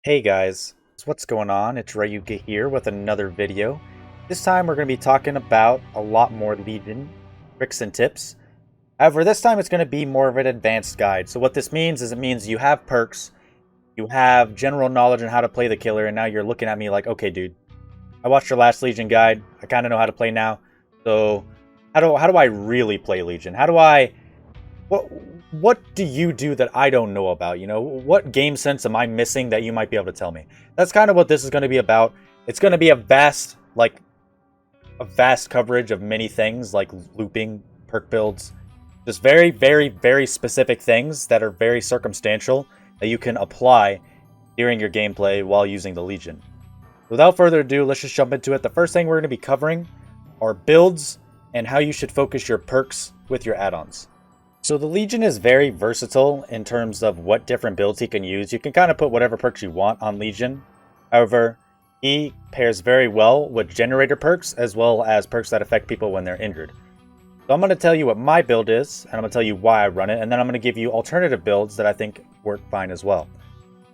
Hey guys, what's going on? It's Ryuga here with another video. This time we're going to be talking about a lot more Legion tricks and tips. However, this time it's going to be more of an advanced guide. So what this means is it means you have perks, you have general knowledge on how to play the killer, and now you're looking at me like, okay dude, I watched your last Legion guide, I kind of know how to play now. So how do I really play Legion? What what do you do that I don't know about? You know, what game sense am I missing that you might be able to tell me? That's kind of what this is going to be about. It's going to be a vast coverage of many things like looping, perk builds, just very, very, very specific things that are very circumstantial that you can apply during your gameplay while using the Legion. Without further ado, let's just jump into it. The first thing we're going to be covering are builds and how you should focus your perks with your add-ons. So the Legion is very versatile in terms of what different builds he can use. You can kind of put whatever perks you want on Legion. However, he pairs very well with generator perks as well as perks that affect people when they're injured. So I'm going to tell you what my build is, and I'm going to tell you why I run it, and then I'm going to give you alternative builds that I think work fine as well.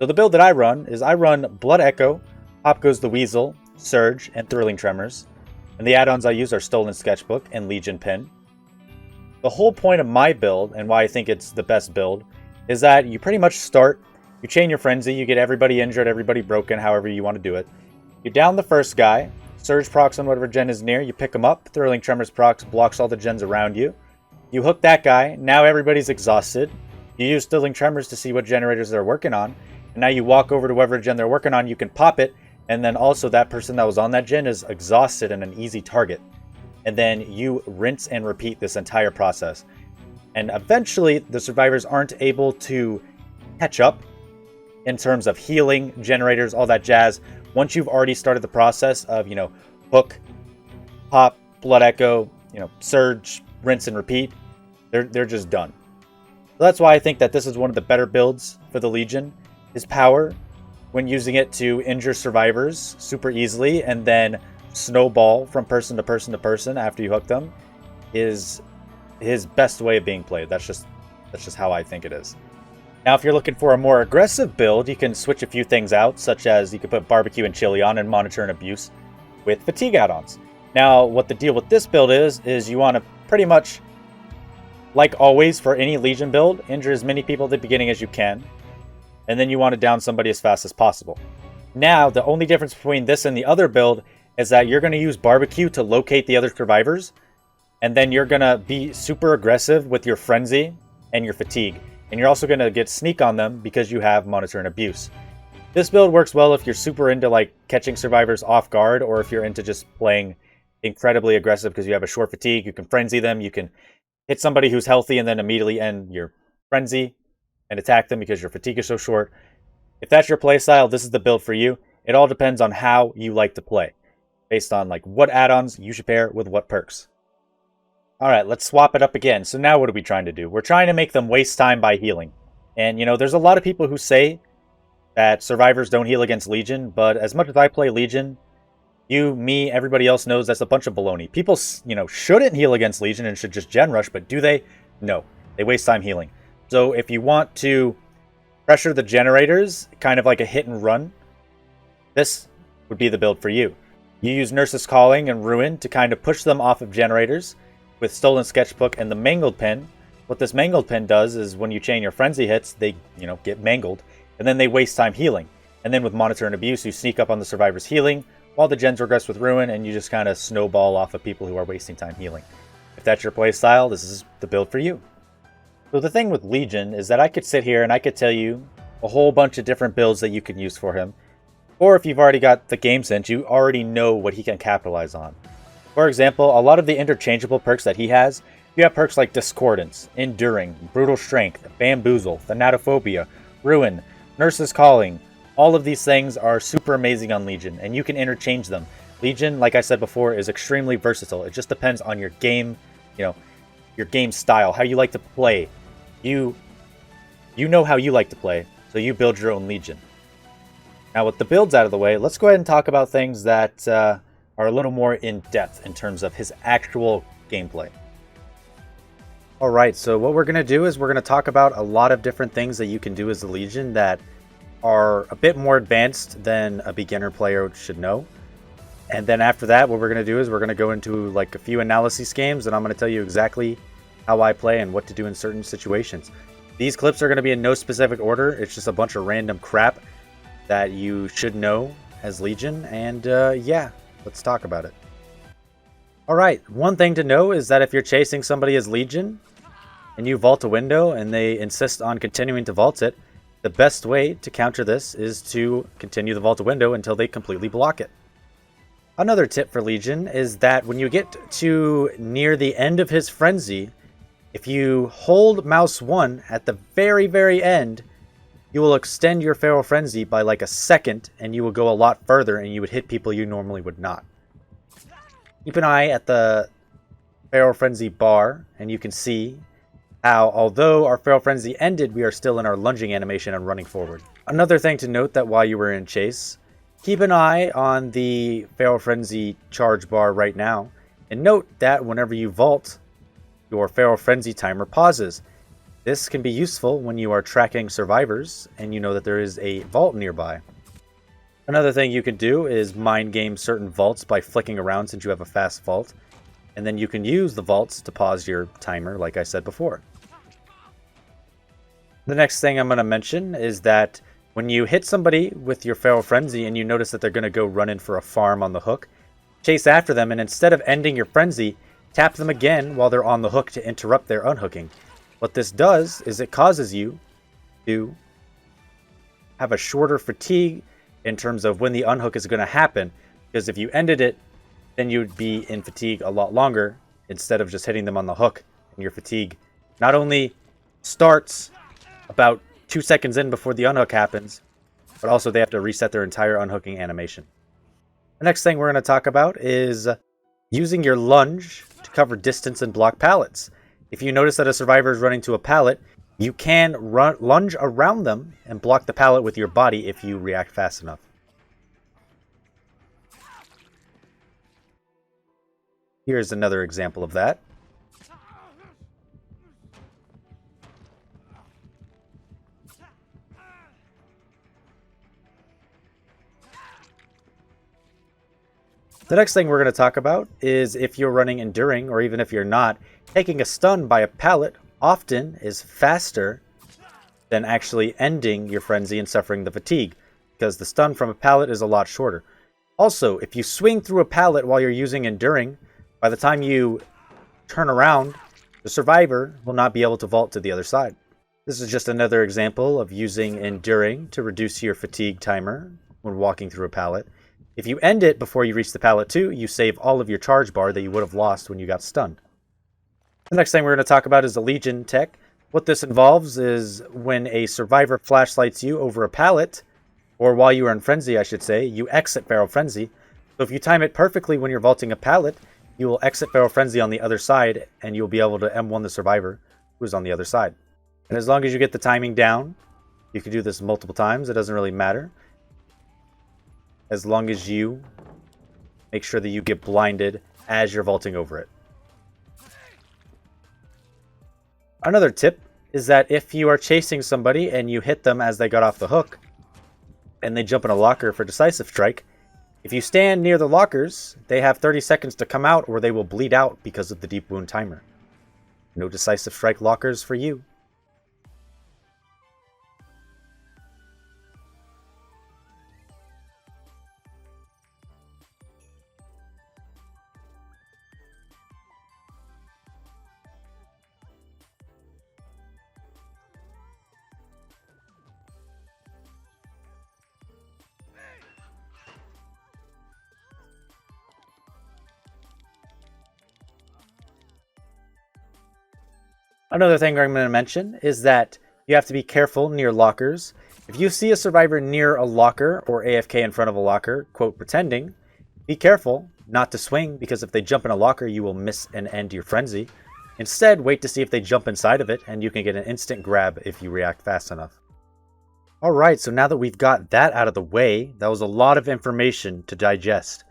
So the build that I run is I run Blood Echo, Pop Goes the Weasel, Surge, and Thrilling Tremors. And the add-ons I use are Stolen Sketchbook and Legion Pin. The whole point of my build, and why I think it's the best build, is that you pretty much start, you chain your frenzy, you get everybody injured, everybody broken, however you want to do it. You down the first guy, Surge procs on whatever gen is near, you pick him up, Thrilling Tremors procs blocks all the gens around you. You hook that guy, now everybody's exhausted. You use Thrilling Tremors to see what generators they're working on, and now you walk over to whatever gen they're working on, you can pop it, and then also that person that was on that gen is exhausted and an easy target. And then you rinse and repeat this entire process. And eventually, the survivors aren't able to catch up in terms of healing, generators, all that jazz. Once you've already started the process of, hook, pop, blood echo, surge, rinse and repeat, they're just done. So that's why I think that this is one of the better builds for the Legion. His power, when using it to injure survivors super easily, and then snowball from person to person to person after you hook them, is his best way of being played. That's just how I think it is. Now, if you're looking for a more aggressive build, you can switch a few things out, such as you could put barbecue and chili on and monitor and abuse with fatigue add-ons. Now, what the deal with this build is you want to pretty much, like always for any Legion build, injure as many people at the beginning as you can, and then you want to down somebody as fast as possible. Now, the only difference between this and the other build is that you're going to use barbecue to locate the other survivors, and then you're going to be super aggressive with your frenzy and your fatigue. And you're also going to get sneak on them because you have monitor and abuse. This build works well if you're super into catching survivors off guard, or if you're into just playing incredibly aggressive because you have a short fatigue. You can frenzy them, you can hit somebody who's healthy and then immediately end your frenzy and attack them because your fatigue is so short. If that's your playstyle, this is the build for you. It all depends on how you like to play, based on what add-ons you should pair with what perks. Alright, let's swap it up again. So now what are we trying to do? We're trying to make them waste time by healing. And there's a lot of people who say that survivors don't heal against Legion, but as much as I play Legion, you, me, everybody else knows that's a bunch of baloney. People, shouldn't heal against Legion and should just gen rush, but do they? No. They waste time healing. So if you want to pressure the generators, kind of like a hit and run, this would be the build for you. You use Nurse's Calling and Ruin to kind of push them off of generators with Stolen Sketchbook and the Mangled Pin. What this Mangled Pin does is when you chain your frenzy hits, they, get mangled, and then they waste time healing. And then with Monitor and Abuse, you sneak up on the survivor's healing while the gens regress with Ruin, and you just kind of snowball off of people who are wasting time healing. If that's your playstyle, this is the build for you. So the thing with Legion is that I could sit here and I could tell you a whole bunch of different builds that you can use for him. Or if you've already got the game sense, you already know what he can capitalize on. For example, a lot of the interchangeable perks that he has, you have perks like Discordance, Enduring, Brutal Strength, Bamboozle, Thanatophobia, Ruin, Nurse's Calling. All of these things are super amazing on Legion, and you can interchange them. Legion, like I said before, is extremely versatile. It just depends on your game, your game style, how you like to play. You know how you like to play, so you build your own Legion. Now, with the builds out of the way, let's go ahead and talk about things that are a little more in-depth in terms of his actual gameplay. Alright, so what we're going to do is we're going to talk about a lot of different things that you can do as a Legion that are a bit more advanced than a beginner player should know. And then after that, what we're going to do is we're going to go into like a few analysis games, and I'm going to tell you exactly how I play and what to do in certain situations. These clips are going to be in no specific order. It's just a bunch of random crap that you should know as Legion. And yeah, let's talk about it. All right, one thing to know is that if you're chasing somebody as Legion and you vault a window and they insist on continuing to vault it, the best way to counter this is to continue the vault a window until they completely block it. Another tip for Legion is that when you get to near the end of his frenzy, if you hold mouse 1 at the very, very end, you will extend your Feral Frenzy by like a second, and you will go a lot further, and you would hit people you normally would not. Keep an eye at the Feral Frenzy bar, and you can see how, although our Feral Frenzy ended, we are still in our lunging animation and running forward. Another thing to note that while you were in chase, keep an eye on the Feral Frenzy charge bar right now, and note that whenever you vault, your Feral Frenzy timer pauses. This can be useful when you are tracking survivors and you know that there is a vault nearby. Another thing you can do is mind game certain vaults by flicking around since you have a fast vault, and then you can use the vaults to pause your timer like I said before. The next thing I'm going to mention is that when you hit somebody with your Feral Frenzy and you notice that they're going to go run in for a farm on the hook, chase after them, and instead of ending your frenzy, tap them again while they're on the hook to interrupt their unhooking. What this does is it causes you to have a shorter fatigue in terms of when the unhook is going to happen, because if you ended it, then you'd be in fatigue a lot longer instead of just hitting them on the hook, and your fatigue not only starts about 2 seconds in before the unhook happens, but also they have to reset their entire unhooking animation. The next thing we're going to talk about is using your lunge to cover distance and block pallets. If you notice that a survivor is running to a pallet, you can lunge around them and block the pallet with your body if you react fast enough. Here's another example of that. The next thing we're going to talk about is if you're running Enduring, or even if you're not, taking a stun by a pallet often is faster than actually ending your frenzy and suffering the fatigue, because the stun from a pallet is a lot shorter. Also, if you swing through a pallet while you're using Enduring, by the time you turn around, the survivor will not be able to vault to the other side. This is just another example of using Enduring to reduce your fatigue timer when walking through a pallet. If you end it before you reach the pallet too, you save all of your charge bar that you would have lost when you got stunned. The next thing we're going to talk about is the Legion tech. What this involves is when a survivor flashlights you over a pallet, or while you are in frenzy I should say, you exit Feral Frenzy. So if you time it perfectly when you're vaulting a pallet, you will exit Feral Frenzy on the other side, and you'll be able to M1 the survivor who's on the other side. And as long as you get the timing down, you can do this multiple times, it doesn't really matter. As long as you make sure that you get blinded as you're vaulting over it. Another tip is that if you are chasing somebody and you hit them as they got off the hook, and they jump in a locker for Decisive Strike, if you stand near the lockers, they have 30 seconds to come out or they will bleed out because of the deep wound timer. No Decisive Strike lockers for you. Another thing I'm going to mention is that you have to be careful near lockers. If you see a survivor near a locker or AFK in front of a locker, quote, pretending, be careful not to swing, because if they jump in a locker, you will miss and end your frenzy. Instead, wait to see if they jump inside of it, and you can get an instant grab if you react fast enough. Alright, so now that we've got that out of the way, that was a lot of information to digest.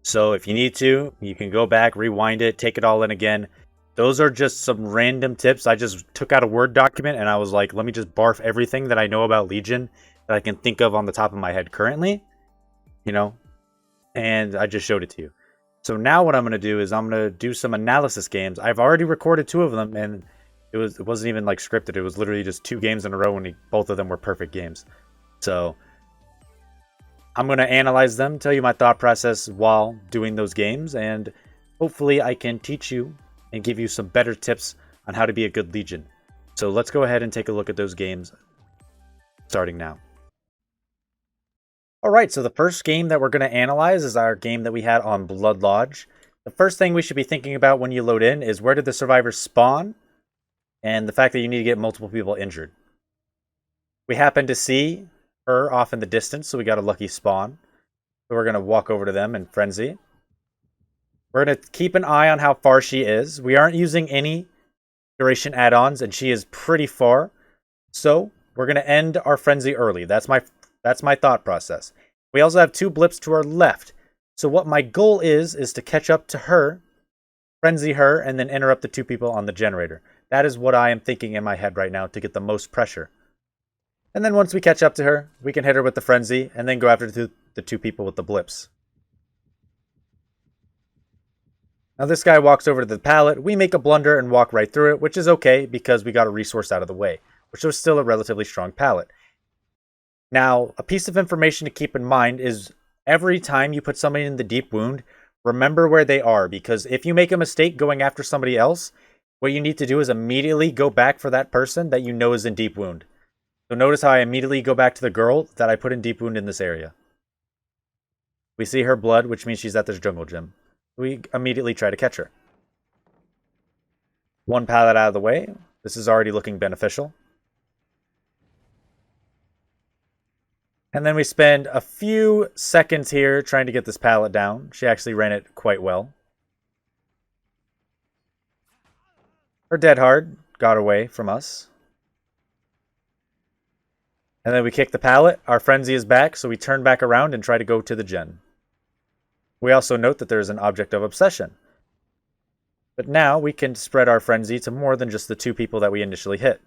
So if you need to, you can go back, rewind it, take it all in again. Those are just some random tips. I just took out a Word document and I was like, let me just barf everything that I know about Legion that I can think of on the top of my head currently, you know, and I just showed it to you. So now what I'm going to do is I'm going to do some analysis games. I've already recorded 2 of them, and it wasn't even like scripted. It was literally just 2 games in a row, and both of them were perfect games. So I'm going to analyze them, tell you my thought process while doing those games, and hopefully I can teach you and give you some better tips on how to be a good Legion. So let's go ahead and take a look at those games starting now. Alright, so the first game that we're going to analyze is our game that we had on Blood Lodge. The first thing we should be thinking about when you load in is where did the survivors spawn, and the fact that you need to get multiple people injured. We happen to see her off in the distance, so we got a lucky spawn. So we're going to walk over to them and frenzy. We're going to keep an eye on how far she is. We aren't using any duration add-ons, and she is pretty far. So we're going to end our frenzy early. That's my thought process. We also have 2 blips to our left. So what my goal is to catch up to her, frenzy her, and then interrupt the 2 people on the generator. That is what I am thinking in my head right now to get the most pressure. And then once we catch up to her, we can hit her with the frenzy, and then go after the 2 people with the blips. Now this guy walks over to the pallet. We make a blunder and walk right through it, which is okay because we got a resource out of the way, which was still a relatively strong pallet. Now, a piece of information to keep in mind is every time you put somebody in the deep wound, remember where they are, because if you make a mistake going after somebody else, what you need to do is immediately go back for that person that you know is in deep wound. So notice how I immediately go back to the girl that I put in deep wound in this area. We see her blood, which means she's at this jungle gym. We immediately try to catch her. 1 pallet out of the way. This is already looking beneficial. And then we spend a few seconds here trying to get this pallet down. She actually ran it quite well. Her dead hard got away from us. And then we kick the pallet. Our frenzy is back, so we turn back around and try to go to the gen. We also note that there is an object of obsession. But now we can spread our frenzy to more than just the 2 people that we initially hit.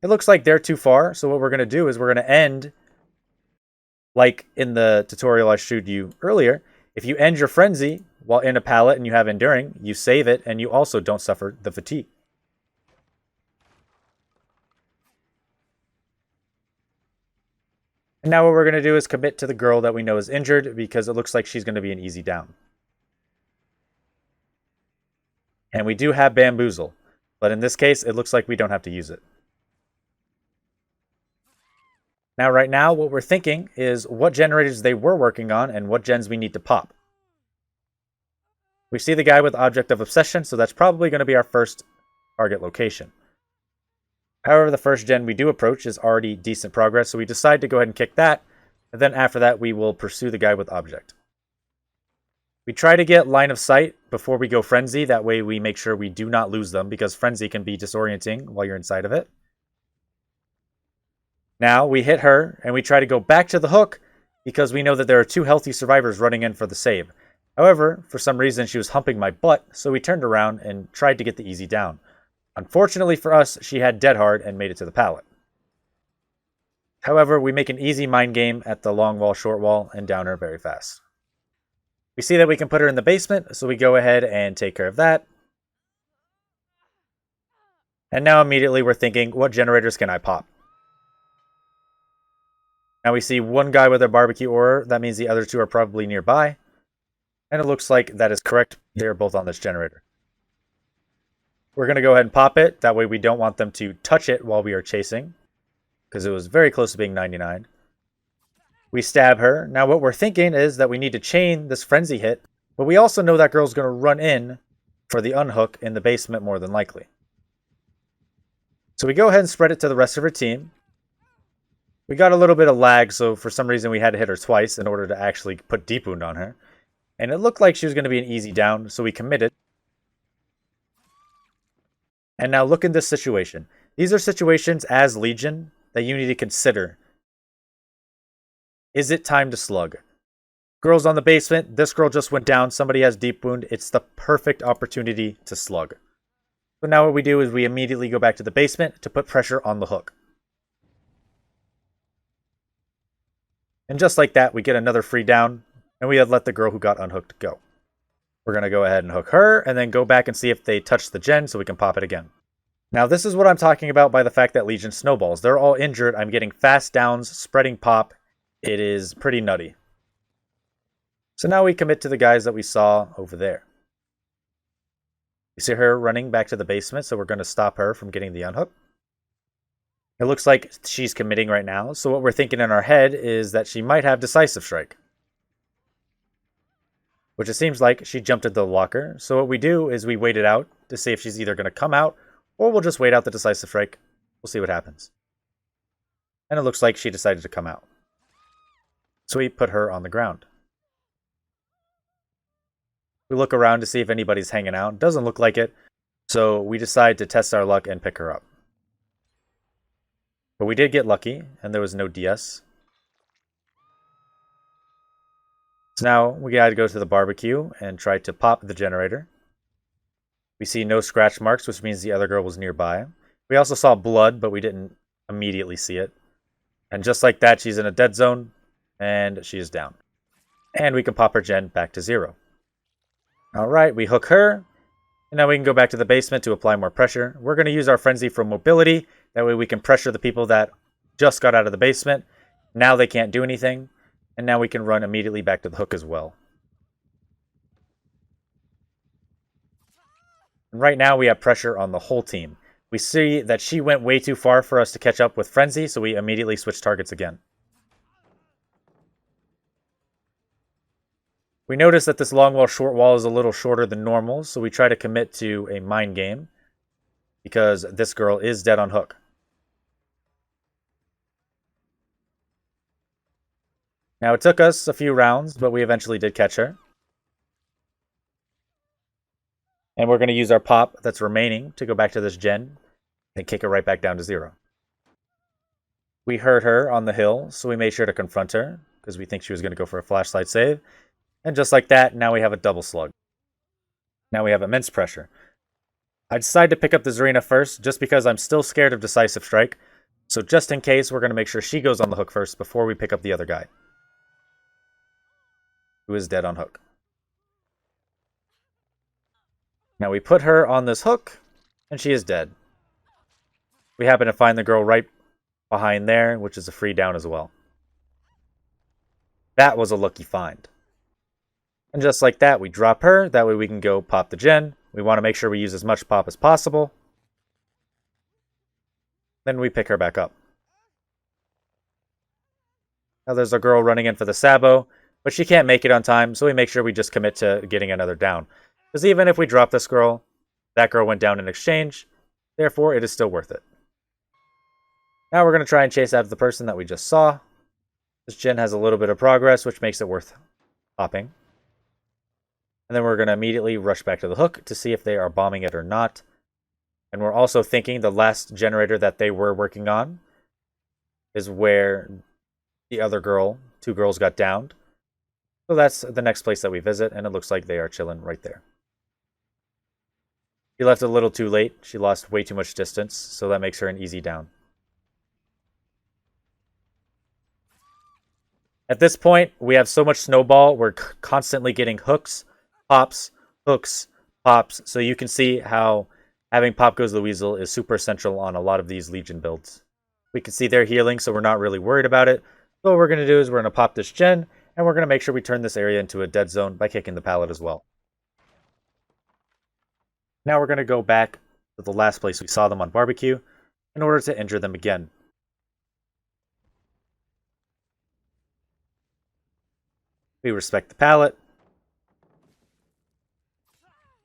It looks like they're too far, so what we're going to do is we're going to end, like in the tutorial I showed you earlier. If you end your frenzy while in a pallet and you have enduring, you save it and you also don't suffer the fatigue. And now what we're going to do is commit to the girl that we know is injured because it looks like she's going to be an easy down. And we do have Bamboozle, but in this case, it looks like we don't have to use it. Now, right now, what we're thinking is what generators they were working on and what gens we need to pop. We see the guy with Object of Obsession, so that's probably going to be our first target location. However, the first gen we do approach is already decent progress, so we decide to go ahead and kick that, and then after that, we will pursue the guy with Object. We try to get line of sight before we go Frenzy, that way we make sure we do not lose them, because Frenzy can be disorienting while you're inside of it. Now, we hit her, and we try to go back to the hook, because we know that there are 2 healthy survivors running in for the save. However, for some reason, she was humping my butt, so we turned around and tried to get the easy down. Unfortunately for us, she had dead hard and made it to the pallet. However, we make an easy mind game at the long wall, short wall, and down her very fast. We see that we can put her in the basement, so we go ahead and take care of that. And now immediately we're thinking, what generators can I pop? Now we see 1 guy with a barbecue ore. That means the other 2 are probably nearby. And it looks like that is correct. They are both on this generator. We're going to go ahead and pop it. That way we don't want them to touch it while we are chasing, because it was very close to being 99. We stab her. Now what we're thinking is that we need to chain this frenzy hit, but we also know that girl's going to run in for the unhook in the basement more than likely. So we go ahead and spread it to the rest of her team. We got a little bit of lag, so for some reason we had to hit her twice in order to actually put deep wound on her. And it looked like she was going to be an easy down, so we committed. And now look in this situation. These are situations as Legion that you need to consider. Is it time to slug? Girl's on the basement. This girl just went down. Somebody has deep wound. It's the perfect opportunity to slug. So now what we do is we immediately go back to the basement to put pressure on the hook. And just like that, we get another free down, and we had let the girl who got unhooked go. We're going to go ahead and hook her, and then go back and see if they touch the gen so we can pop it again. Now, this is what I'm talking about by the fact that Legion snowballs. They're all injured. I'm getting fast downs, spreading pop. It is pretty nutty. So now we commit to the guys that we saw over there. We see her running back to the basement, so we're going to stop her from getting the unhook. It looks like she's committing right now, so what we're thinking in our head is that she might have Decisive Strike. Which it seems like she jumped into the locker, so what we do is we wait it out to see if she's either going to come out, or we'll just wait out the Decisive Strike. We'll see what happens. And it looks like she decided to come out. So we put her on the ground. We look around to see if anybody's hanging out. Doesn't look like it. So we decide to test our luck and pick her up. But we did get lucky, and there was no DS. So now we gotta go to the barbecue and try to pop the generator. We see no scratch marks, which means the other girl was nearby. We also saw blood, but we didn't immediately see it. And just like that, she's in a dead zone, and she is down. And we can pop her gen back to 0. Alright, we hook her, and now we can go back to the basement to apply more pressure. We're going to use our frenzy for mobility. That way we can pressure the people that just got out of the basement. Now they can't do anything, and now we can run immediately back to the hook as well. And right now we have pressure on the whole team. We see that she went way too far for us to catch up with frenzy, so we immediately switch targets again. We notice that this long wall, short wall is a little shorter than normal, so we try to commit to a mind game because this girl is dead on hook. Now, it took us a few rounds, but we eventually did catch her. And we're going to use our pop that's remaining to go back to this gen and kick it right back down to 0. We heard her on the hill, so we made sure to confront her because we think she was going to go for a flashlight save. And just like that, now we have a double slug. Now we have immense pressure. I decided to pick up the Zarina first just because I'm still scared of Decisive Strike. So just in case, we're going to make sure she goes on the hook first before we pick up the other guy, who is dead on hook. Now we put her on this hook, and she is dead. We happen to find the girl right behind there, which is a free down as well. That was a lucky find. And just like that, we drop her. That way we can go pop the gen. We want to make sure we use as much pop as possible. Then we pick her back up. Now there's a girl running in for the Sabo, but she can't make it on time, so we make sure we just commit to getting another down. Because even if we drop this girl, that girl went down in exchange. Therefore, it is still worth it. Now we're going to try and chase after the person that we just saw. This gen has a little bit of progress, which makes it worth popping. And then we're going to immediately rush back to the hook to see if they are bombing it or not. And we're also thinking the last generator that they were working on is where the other girl, 2 girls, got downed. So that's the next place that we visit, and it looks like they are chilling right there. She left a little too late. She lost way too much distance, so that makes her an easy down. At this point, we have so much snowball, we're constantly getting hooks, pops, pops. So you can see how having Pop Goes the Weasel is super essential on a lot of these Legion builds. We can see they're healing, so we're not really worried about it. So what we're going to do is we're going to pop this gen, and we're going to make sure we turn this area into a dead zone by kicking the pallet as well. Now we're going to go back to the last place we saw them on barbecue in order to injure them again. We respect the pallet.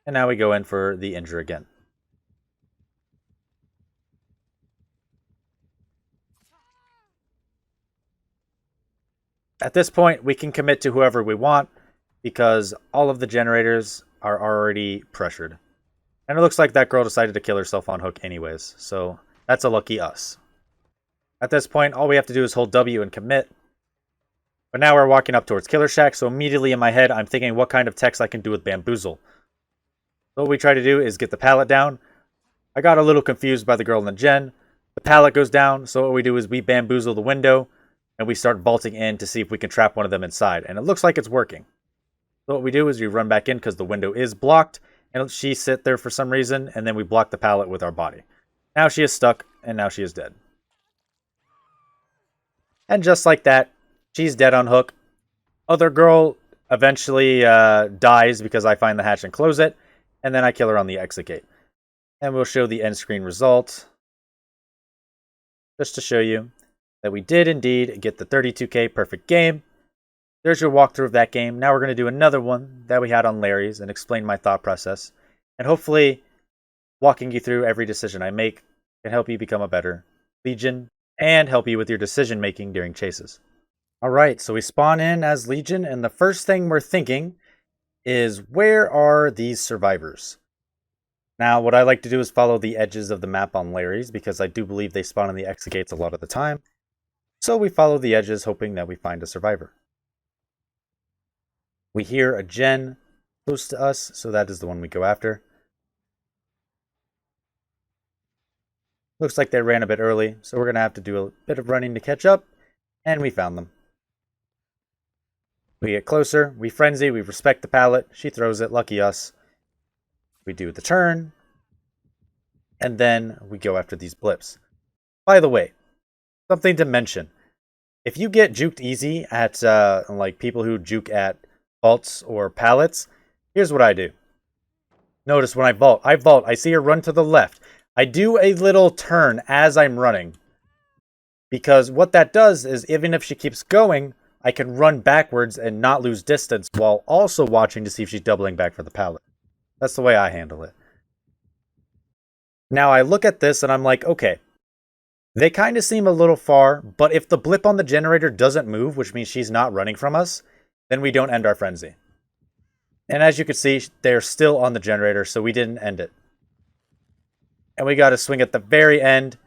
And now we go in for the injure again. At this point, we can commit to whoever we want because all of the generators are already pressured. And it looks like that girl decided to kill herself on hook anyways, so that's a lucky us. At this point, all we have to do is hold W and commit. But now we're walking up towards Killer Shack, so immediately in my head, I'm thinking what kind of text I can do with Bamboozle. So what we try to do is get the pallet down. I got a little confused by the girl in the gen. The pallet goes down, so what we do is we bamboozle the window. and we start vaulting in to see if we can trap one of them inside, and it looks like it's working. So what we do is we run back in because the window is blocked, and she sit there for some reason, and then we block the pallet with our body. Now she is stuck, and now she is dead. And just like that, she's dead on hook. Other girl eventually dies because I find the hatch and close it, and then I kill her on the exit gate. And we'll show the end screen result, just to show you that we did indeed get the 32k perfect game. There's your walkthrough of that game. Now we're going to do another one that we had on Larry's and explain my thought process. And hopefully, walking you through every decision I make can help you become a better Legion and help you with your decision making during chases. Alright, so we spawn in as Legion, and the first thing we're thinking is, where are these survivors? Now, what I like to do is follow the edges of the map on Larry's, because I do believe they spawn in the exit gates a lot of the time. So we follow the edges, hoping that we find a survivor. We hear a gen close to us, so that is the one we go after. Looks like they ran a bit early, so we're going to have to do a bit of running to catch up, and we found them. We get closer, we frenzy, we respect the pallet, she throws it, lucky us. We do the turn, and then we go after these blips. By the way, something to mention. If you get juked easy at like people who juke at vaults or pallets, here's what I do. Notice when I vault, I see her run to the left. I do a little turn as I'm running, because what that does is, even if she keeps going, I can run backwards and not lose distance while also watching to see if she's doubling back for the pallet. That's the way I handle it. Now I look at this and I'm like, okay, they kind of seem a little far, but if the blip on the generator doesn't move, which means she's not running from us, then we don't end our frenzy. And as you can see, they're still on the generator, so we didn't end it. And we got to swing at the very end,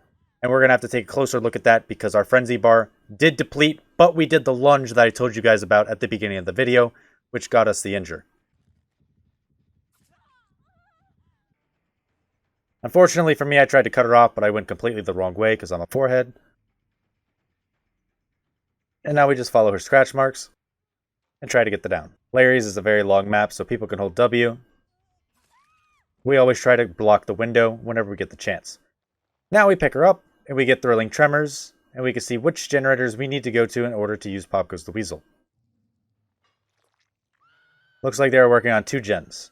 and we're going to have to take a closer look at that because our frenzy bar did deplete, but we did the lunge that I told you guys about at the beginning of the video, which got us the injure. Unfortunately for me, I tried to cut her off, but I went completely the wrong way because I'm a forehead. And now we just follow her scratch marks and try to get the down. Larry's is a very long map, so people can hold W. We always try to block the window whenever we get the chance. Now we pick her up, and we get thrilling tremors, and we can see which generators we need to go to in order to use Pop Goes the Weasel. Looks like they were working on 2 gens.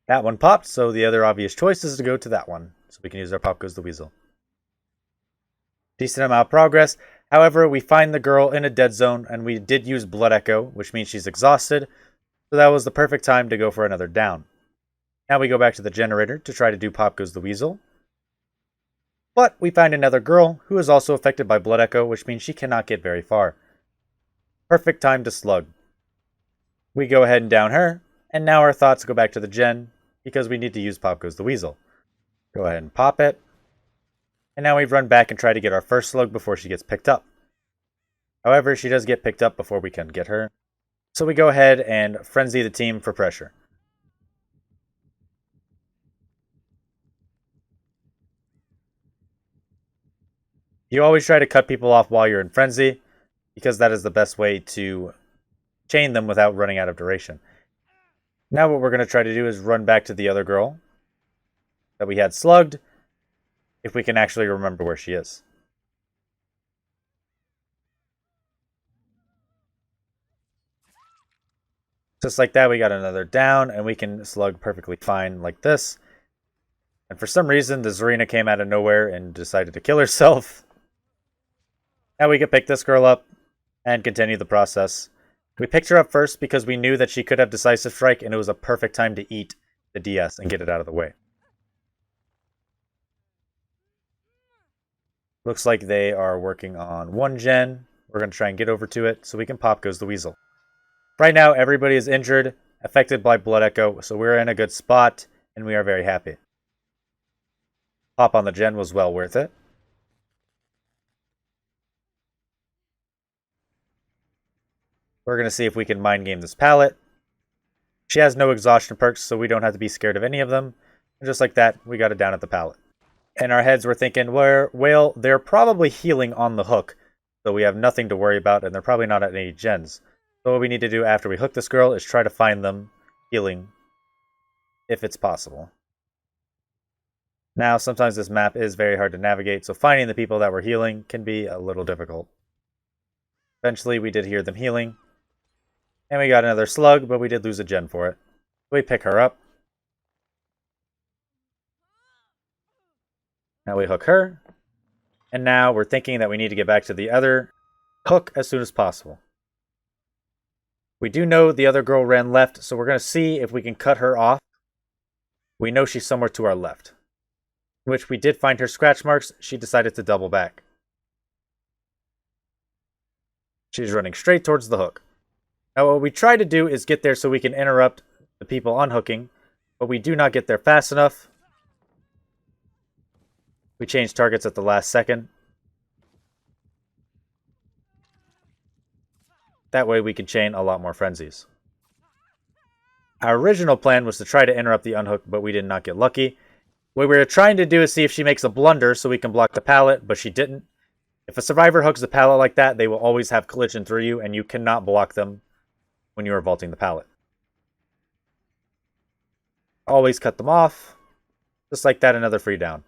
That one popped, so the other obvious choice is to go to that one, so we can use our Pop Goes the Weasel. Decent amount of progress. However, we find the girl in a dead zone, and we did use Blood Echo, which means she's exhausted, so that was the perfect time to go for another down. Now we go back to the generator to try to do Pop Goes the Weasel. But we find another girl who is also affected by Blood Echo, which means she cannot get very far. Perfect time to slug. We go ahead and down her, and now our thoughts go back to the gen, because we need to use Pop Goes the Weasel. Go ahead and pop it. And now we run back and try to get our first slug before she gets picked up. However, she does get picked up before we can get her. So we go ahead and frenzy the team for pressure. You always try to cut people off while you're in frenzy, because that is the best way to chain them without running out of duration. Now what we're going to try to do is run back to the other girl that we had slugged, if we can actually remember where she is. Just like that, we got another down, and we can slug perfectly fine like this. And for some reason, the Zarina came out of nowhere and decided to kill herself. Now we can pick this girl up and continue the process. We picked her up first because we knew that she could have Decisive Strike, and it was a perfect time to eat the DS and get it out of the way. Looks like they are working on 1 gen. We're going to try and get over to it so we can Pop Goes the Weasel. Right now, everybody is injured, affected by Blood Echo, so we're in a good spot, and we are very happy. Pop on the gen was well worth it. We're going to see if we can mind game this pallet. She has no exhaustion perks, so we don't have to be scared of any of them. And just like that, we got it down at the pallet. In our heads, we're thinking, well, they're probably healing on the hook, So we have nothing to worry about, and they're probably not at any gens. So what we need to do after we hook this girl is try to find them healing, if it's possible. Now, sometimes this map is very hard to navigate, so finding the people that were healing can be a little difficult. Eventually, we did hear them healing, and we got another slug, but we did lose a gen for it. We pick her up. Now we hook her, and now we're thinking that we need to get back to the other hook as soon as possible. We do know the other girl ran left, so we're going to see if we can cut her off. We know she's somewhere to our left. Which we did find her scratch marks. She decided to double back. She's running straight towards the hook. Now what we try to do is get there so we can interrupt the people unhooking, but we do not get there fast enough. We change targets at the last second. That way we can chain a lot more frenzies. Our original plan was to try to interrupt the unhook, but we did not get lucky. What we were trying to do is see if she makes a blunder so we can block the pallet, but she didn't. If a survivor hooks the pallet like that, they will always have collision through you, and you cannot block them when you are vaulting the pallet. Always cut them off. Just like that, another free down.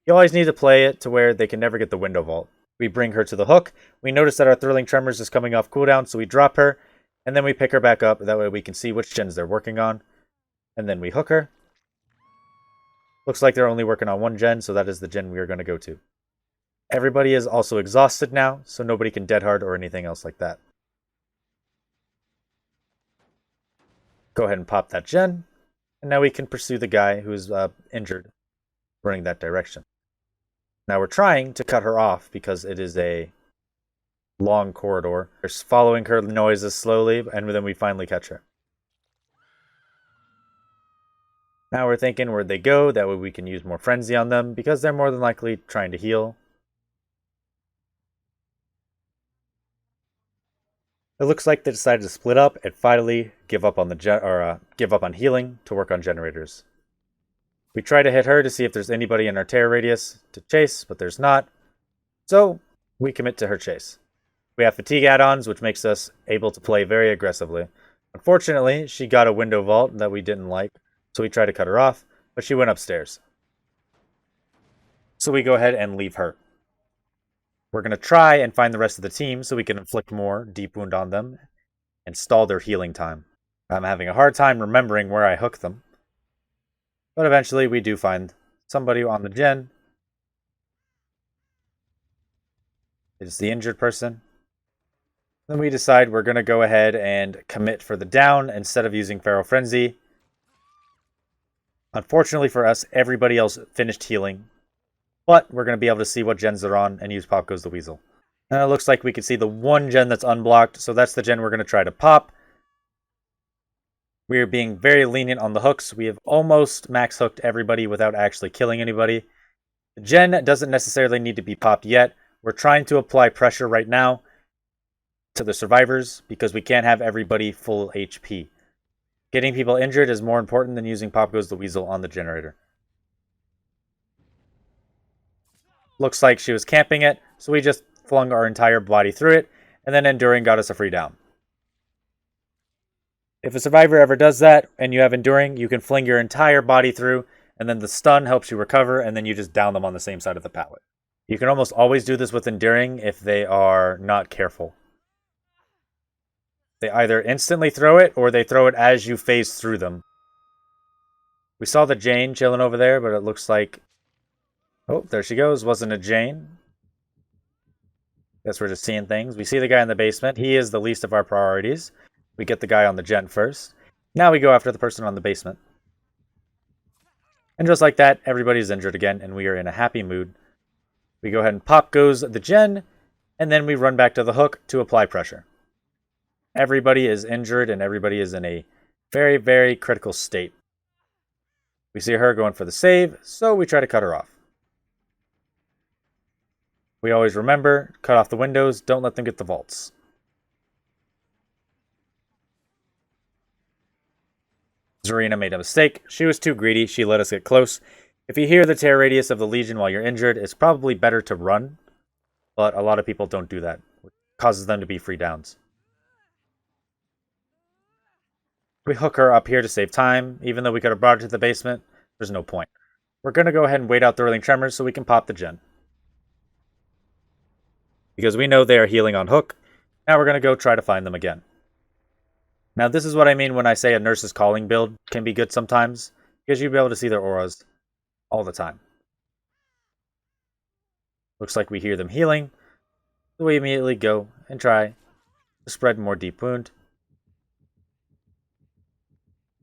You always need to play it to where they can never get the window vault. We bring her to the hook. We notice that our Thrilling Tremors is coming off cooldown, so we drop her, and then we pick her back up. That way we can see which gens they're working on. And then we hook her. Looks like they're only working on one gen, so that is the gen we are going to go to. Everybody is also exhausted now, so nobody can dead hard or anything else like that. Go ahead and pop that gen, and now we can pursue the guy who's injured, running that direction. Now we're trying to cut her off because it is a long corridor. We're following her noises slowly, and then we finally catch her. Now we're thinking where'd they go, that way we can use more frenzy on them, because they're more than likely trying to heal. It looks like they decided to split up and finally give up on healing to work on generators. We try to hit her to see if there's anybody in our terror radius to chase, but there's not. So we commit to her chase. We have fatigue add-ons, which makes us able to play very aggressively. Unfortunately, she got a window vault that we didn't like, so we tried to cut her off, but she went upstairs. So we go ahead and leave her. We're going to try and find the rest of the team so we can inflict more deep wound on them and stall their healing time. I'm having a hard time remembering where I hook them. But eventually we do find somebody on the gen. It's the injured person. Then we decide we're going to go ahead and commit for the down instead of using Feral Frenzy. Unfortunately for us, everybody else finished healing. But we're going to be able to see what gens they're on and use Pop Goes the Weasel. And it looks like we can see the one gen that's unblocked, so that's the gen we're going to try to pop. We are being very lenient on the hooks. We have almost max hooked everybody without actually killing anybody. The gen doesn't necessarily need to be popped yet. We're trying to apply pressure right now to the survivors because we can't have everybody full HP. Getting people injured is more important than using Pop Goes the Weasel on the generator. Looks like she was camping it, so we just flung our entire body through it, and then Enduring got us a free down. If a survivor ever does that, and you have Enduring, you can fling your entire body through, and then the stun helps you recover, and then you just down them on the same side of the pallet. You can almost always do this with Enduring if they are not careful. They either instantly throw it, or they throw it as you phase through them. We saw the Jane chilling over there, but it looks like... Oh, there she goes. Wasn't a Jane. Guess we're just seeing things. We see the guy in the basement. He is the least of our priorities. We get the guy on the gen first. Now we go after the person on the basement. And just like that, everybody's injured again, and we are in a happy mood. We go ahead and pop goes the gen, and then we run back to the hook to apply pressure. Everybody is injured, and everybody is in a very, very critical state. We see her going for the save, so we try to cut her off. We always remember, cut off the windows, don't let them get the vaults. Zarina made a mistake. She was too greedy. She let us get close. If you hear the terror radius of the Legion while you're injured, it's probably better to run. But a lot of people don't do that, which causes them to be free downs. We hook her up here to save time. Even though we could have brought her to the basement, there's no point. We're going to go ahead and wait out the early tremors so we can pop the gen. Because we know they are healing on hook. Now we're going to go try to find them again. Now this is what I mean when I say a nurse's calling build can be good sometimes. Because you'll be able to see their auras all the time. Looks like we hear them healing. So we immediately go and try to spread more deep wound.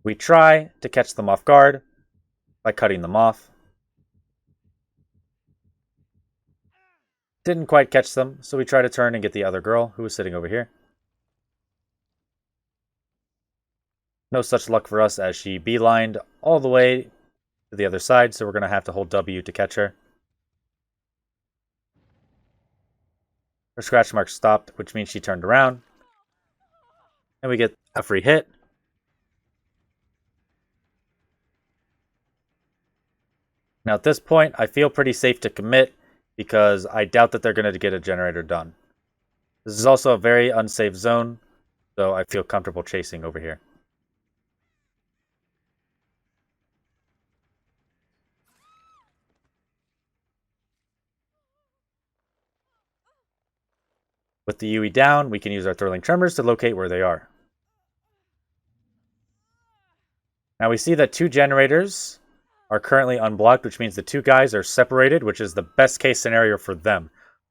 We try to catch them off guard by cutting them off. Didn't quite catch them, so we try to turn and get the other girl who was sitting over here. No such luck for us as she beelined all the way to the other side, so we're going to have to hold W to catch her. Her scratch mark stopped, which means she turned around. And we get a free hit. Now at this point, I feel pretty safe to commit because I doubt that they're going to get a generator done. This is also a very unsafe zone, so I feel comfortable chasing over here. With the UE down, we can use our Thurling Tremors to locate where they are. Now we see that 2 generators are currently unblocked, which means the 2 guys are separated, which is the best case scenario for them.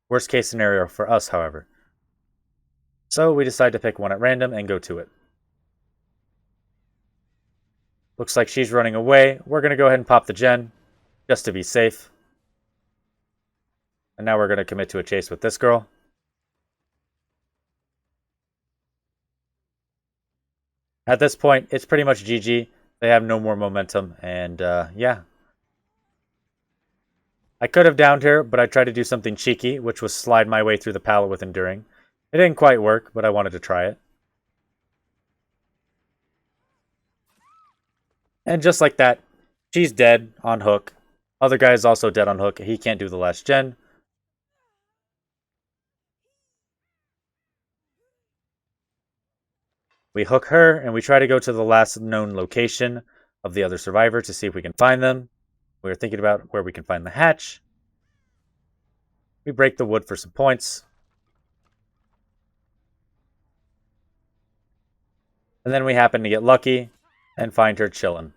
Worst case scenario for us, however. So we decide to pick one at random and go to it. Looks like she's running away. We're going to go ahead and pop the gen, just to be safe. And now we're going to commit to a chase with this girl. At this point, it's pretty much GG. They have no more momentum, and yeah. I could have downed her, but I tried to do something cheeky, which was slide my way through the pallet with Enduring. It didn't quite work, but I wanted to try it. And just like that, she's dead on hook. Other guy is also dead on hook. He can't do the last gen. We hook her, and we try to go to the last known location of the other survivor to see if we can find them. We're thinking about where we can find the hatch. We break the wood for some points. And then we happen to get lucky and find her chilling.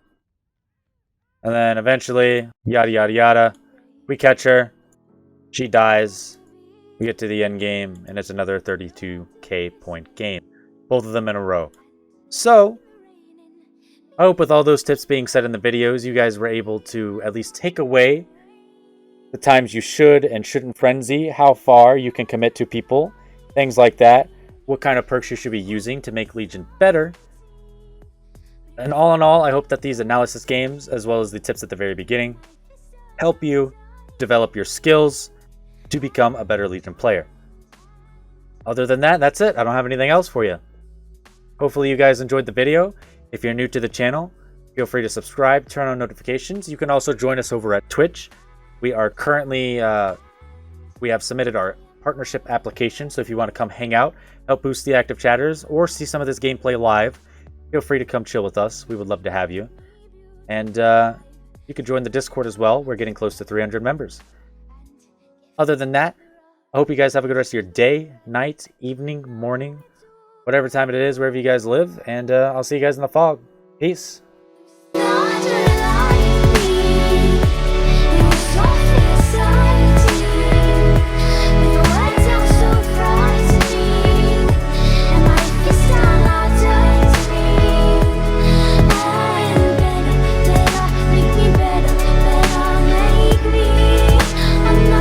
And then eventually, yada yada yada, we catch her. She dies. We get to the end game, and it's another 32k point game. Both of them in a row. So, I hope with all those tips being said in the videos, you guys were able to at least take away the times you should and shouldn't frenzy, how far you can commit to people, things like that, what kind of perks you should be using to make Legion better. And all in all, I hope that these analysis games, as well as the tips at the very beginning, help you develop your skills to become a better Legion player. Other than that, that's it. I don't have anything else for you. Hopefully you guys enjoyed the video. If you're new to the channel, feel free to subscribe, turn on notifications. You can also join us over at Twitch. We are currently, we have submitted our partnership application. So if you want to come hang out, help boost the active chatters, or see some of this gameplay live, feel free to come chill with us. We would love to have you. And you can join the Discord as well. We're getting close to 300 members. Other than that, I hope you guys have a good rest of your day, night, evening, morning, whatever time it is, wherever you guys live. And I'll see you guys in the fog. Peace.